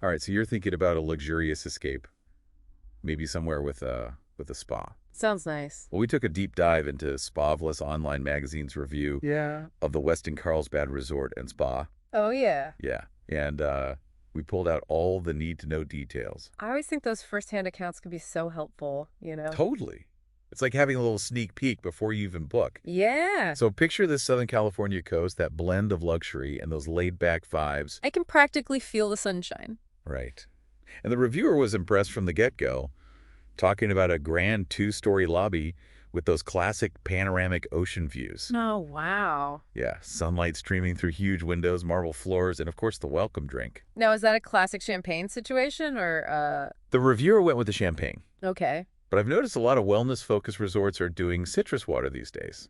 All right, so you're thinking about a luxurious escape, maybe somewhere with a spa. Sounds nice. Well, we took a deep dive into Spavelous Online Magazine's review Yeah. of the Westin Carlsbad Resort and Spa. Oh, yeah. Yeah, and we pulled out all the need-to-know details. I always think those first-hand accounts can be so helpful, you know? Totally. It's like having a little sneak peek before you even book. Yeah. So picture this Southern California coast, that blend of luxury and those laid-back vibes. I can practically feel the sunshine. Right. And the reviewer was impressed from the get-go, talking about a grand two-story lobby with those classic panoramic ocean views. Oh, wow. Yeah, sunlight streaming through huge windows, marble floors, and of course the welcome drink. Now, is that a classic champagne situation or, The reviewer went with the champagne, okay. but I've noticed a lot of wellness-focused resorts are doing citrus water these days,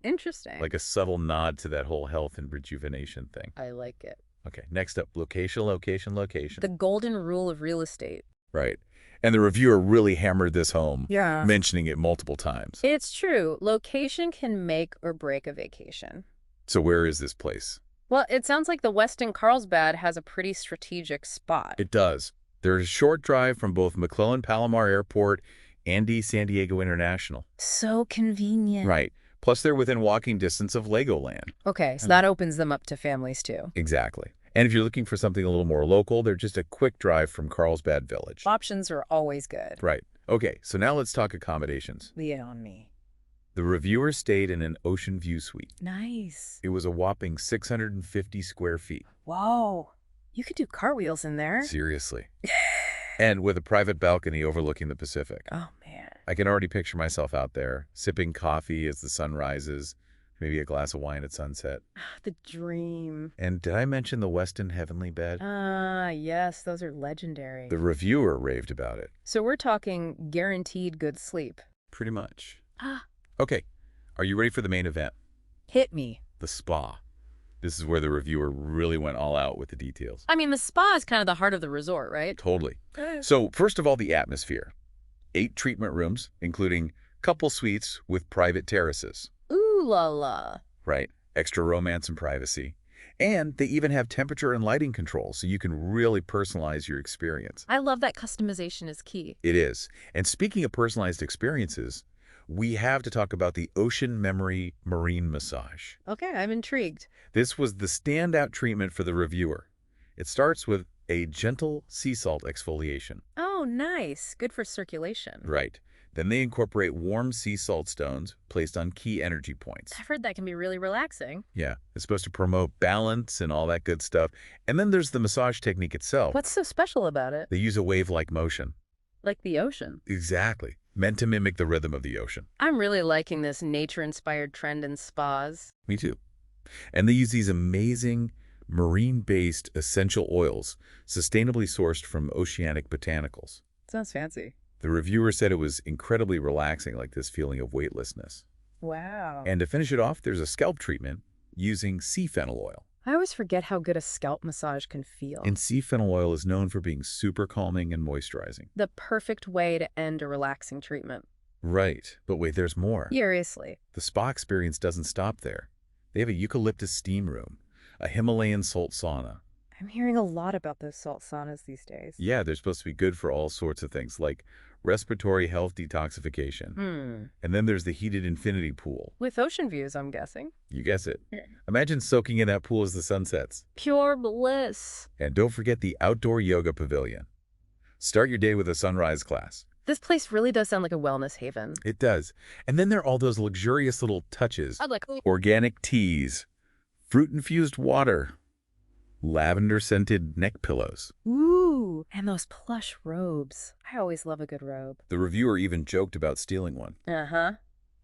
Interesting. like a subtle nod to that whole health and rejuvenation thing. I like it. Okay, next up, location, location, location. The golden rule of real estate. Right. And the reviewer really hammered this home, Yeah. mentioning it multiple times. It's true. Location can make or break a vacation. So where is this place? Well, it sounds like the Westin Carlsbad has a pretty strategic spot. It does. There's a short drive from both McClellan Palomar Airport and San Diego International. So convenient. Right. Plus, they're within walking distance of Legoland. Okay, so that opens them up to families too. Exactly. And if you're looking for something a little more local, they're just a quick drive from Carlsbad Village. Options are always good. Right. Okay, so now let's talk accommodations. Lay it on me. The reviewer stayed in an ocean view suite. Nice. It was a whopping 650 square feet. Whoa. You could do cartwheels in there. Seriously. And with a private balcony overlooking the Pacific. Oh, man. I can already picture myself out there, sipping coffee as the sun rises, maybe a glass of wine at sunset. The dream. And did I mention the Westin Heavenly Bed? Yes, those are legendary. The reviewer raved about it. So we're talking guaranteed good sleep. Pretty much. Ah. Okay, are you ready for the main event? Hit me. The spa. This is where the reviewer really went all out with the details. I mean, the spa is kind of the heart of the resort, right? Totally. So first of all, the atmosphere. 8 treatment rooms, including couple suites with private terraces. Ooh la la. Right. Extra romance and privacy. And they even have temperature and lighting control, so you can really personalize your experience. I love that customization is key. It is. And speaking of personalized experiences, we have to talk about the Ocean Memory Marine Massage. Okay, I'm intrigued. This was the standout treatment for the reviewer. It starts with a gentle sea salt exfoliation. Oh, nice. Good for circulation. Right. Then they incorporate warm sea salt stones placed on key energy points. I've heard that can be really relaxing. Yeah, it's supposed to promote balance and all that good stuff. And then there's the massage technique itself. What's so special about it? They use a wave-like motion. Like the ocean. Exactly. Meant to mimic the rhythm of the ocean. I'm really liking this nature-inspired trend in spas. Me too. And they use these amazing marine-based essential oils, sustainably sourced from oceanic botanicals. Sounds fancy. The reviewer said it was incredibly relaxing, like this feeling of weightlessness. Wow. And to finish it off, there's a scalp treatment using sea fennel oil. I always forget how good a scalp massage can feel. And sea fennel oil is known for being super calming and moisturizing. The perfect way to end a relaxing treatment. Right. But wait, there's more. Seriously. The spa experience doesn't stop there. They have a eucalyptus steam room, a Himalayan salt sauna. I'm hearing a lot about those salt saunas these days. Yeah, they're supposed to be good for all sorts of things, like respiratory health detoxification. And then there's the heated infinity pool. With ocean views, I'm guessing. You guess it. Imagine soaking in that pool as the sun sets. Pure bliss. And don't forget the outdoor yoga pavilion. Start your day with a sunrise class. This place really does sound like a wellness haven. It does. And then there are all those luxurious little touches. I'd like Organic teas, fruit-infused water, lavender-scented neck pillows. Ooh, and those plush robes. I always love a good robe. The reviewer even joked about stealing one. Uh-huh.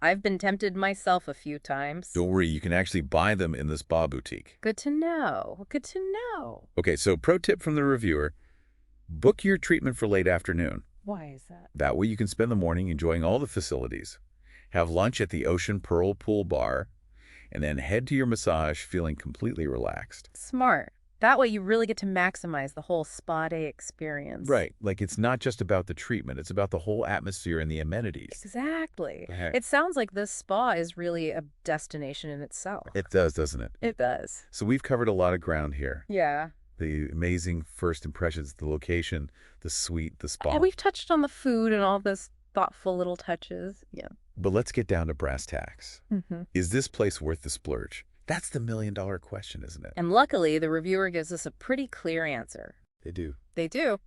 I've been tempted myself a few times. Don't worry, you can actually buy them in the spa boutique. Good to know. Good to know. Okay, so pro tip from the reviewer, book your treatment for late afternoon. Why is that? That way you can spend the morning enjoying all the facilities, have lunch at the Ocean Pearl Pool Bar, and then head to your massage feeling completely relaxed. Smart. That way you really get to maximize the whole spa day experience. Right, like it's not just about the treatment, it's about the whole atmosphere and the amenities. Exactly. Heck. It sounds like this spa is really a destination in itself. It does, doesn't it? It does. So we've covered a lot of ground here. Yeah. The amazing first impressions, the location, the suite, the spa. And we've touched on the food and all those thoughtful little touches. Yeah. But let's get down to brass tacks. Mm-hmm. Is this place worth the splurge? That's the million-dollar question, isn't it? And luckily, the reviewer gives us a pretty clear answer. They do. They do.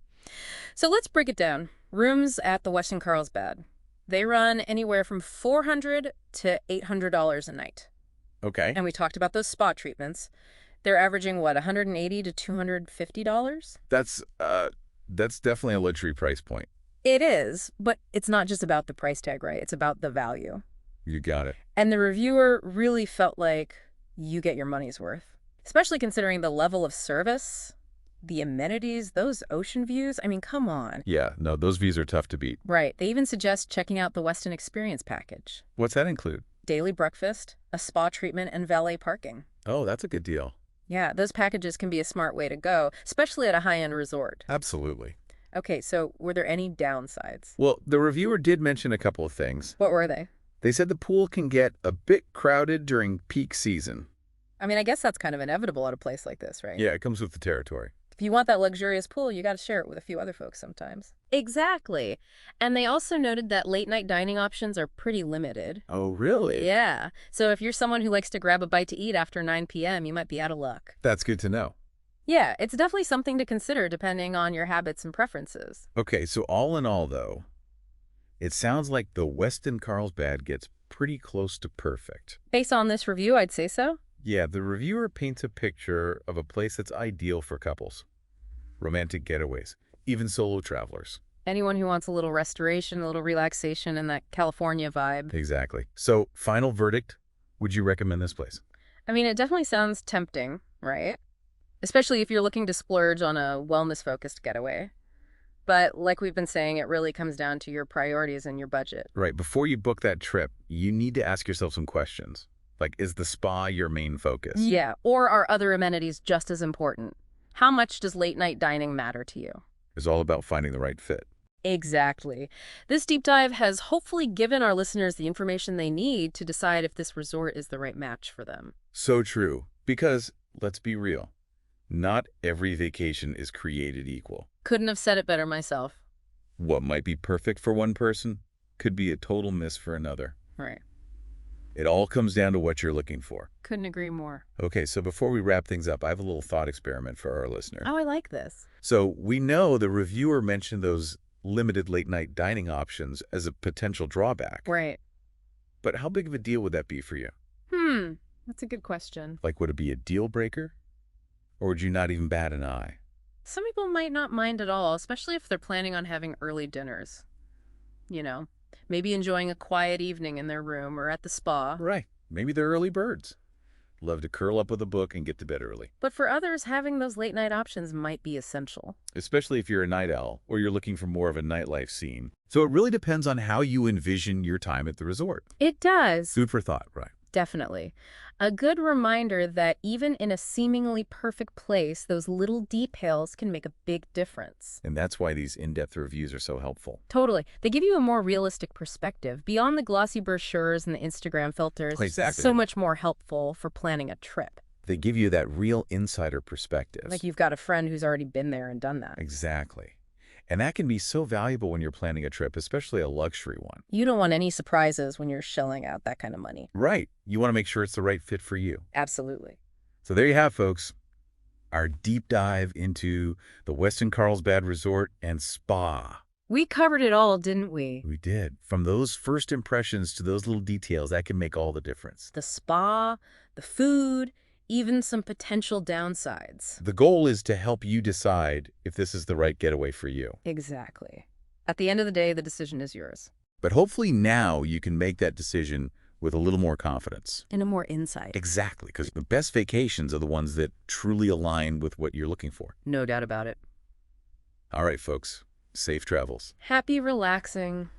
So let's break it down. Rooms at the Westin Carlsbad. They run anywhere from $400 to $800 a night. Okay. And we talked about those spa treatments. They're averaging, what, $180 to $250? That's definitely a luxury price point. It is, but it's not just about the price tag, right? It's about the value. You got it. And the reviewer really felt like you get your money's worth, especially considering the level of service, the amenities, those ocean views. I mean, come on. Yeah, no, those views are tough to beat. Right. They even suggest checking out the Westin Experience package. What's that include? Daily breakfast, a spa treatment, and valet parking. Oh, that's a good deal. Yeah, those packages can be a smart way to go, especially at a high-end resort. Absolutely. Okay, so were there any downsides? Well, the reviewer did mention a couple of things. What were they? They said the pool can get a bit crowded during peak season. I mean, I guess that's kind of inevitable at a place like this, right? Yeah, it comes with the territory. If you want that luxurious pool, you got to share it with a few other folks sometimes. Exactly. And they also noted that late-night dining options are pretty limited. Oh, really? Yeah. So if you're someone who likes to grab a bite to eat after 9 p.m., you might be out of luck. That's good to know. Yeah, it's definitely something to consider depending on your habits and preferences. Okay, so all in all, though, it sounds like the Westin Carlsbad gets pretty close to perfect. Based on this review, I'd say so. Yeah, the reviewer paints a picture of a place that's ideal for couples, romantic getaways, even solo travelers. Anyone who wants a little restoration, a little relaxation, and that California vibe. Exactly. So, final verdict, would you recommend this place? I mean, it definitely sounds tempting, right? Especially if you're looking to splurge on a wellness-focused getaway. But like we've been saying, it really comes down to your priorities and your budget. Right. Before you book that trip, you need to ask yourself some questions. Like, is the spa your main focus? Yeah, or are other amenities just as important? How much does late-night dining matter to you? It's all about finding the right fit. Exactly. This deep dive has hopefully given our listeners the information they need to decide if this resort is the right match for them. So true. Because, let's be real, not every vacation is created equal. Couldn't have said it better myself. What might be perfect for one person could be a total miss for another. Right. It all comes down to what you're looking for. Couldn't agree more. Okay, so before we wrap things up, I have a little thought experiment for our listener. Oh, I like this. So we know the reviewer mentioned those limited late-night dining options as a potential drawback. Right. But how big of a deal would that be for you? That's a good question. Like, would it be a deal breaker? Or would you not even bat an eye? Some people might not mind at all, especially if they're planning on having early dinners. You know, maybe enjoying a quiet evening in their room or at the spa. Right. Maybe they're early birds. Love to curl up with a book and get to bed early. But for others, having those late-night options might be essential. Especially if you're a night owl or you're looking for more of a nightlife scene. So it really depends on how you envision your time at the resort. It does. Food for thought, right? Definitely. A good reminder that even in a seemingly perfect place, those little details can make a big difference. And that's why these in-depth reviews are so helpful. Totally. They give you a more realistic perspective beyond the glossy brochures and the Instagram filters. Exactly. So much more helpful for planning a trip. They give you that real insider perspective. Like you've got a friend who's already been there and done that. Exactly. And that can be so valuable when you're planning a trip, especially a luxury one. You don't want any surprises when you're shelling out that kind of money. Right. You want to make sure it's the right fit for you. Absolutely. So there you have, folks, our deep dive into the Westin Carlsbad Resort and Spa. We covered it all, didn't we? We did. From those first impressions to those little details, that can make all the difference. The spa, the food, even some potential downsides. The goal is to help you decide if this is the right getaway for you. Exactly. At the end of the day, the decision is yours. But hopefully now you can make that decision with a little more confidence. And a more insight. Exactly, because the best vacations are the ones that truly align with what you're looking for. No doubt about it. All right, folks. Safe travels. Happy relaxing.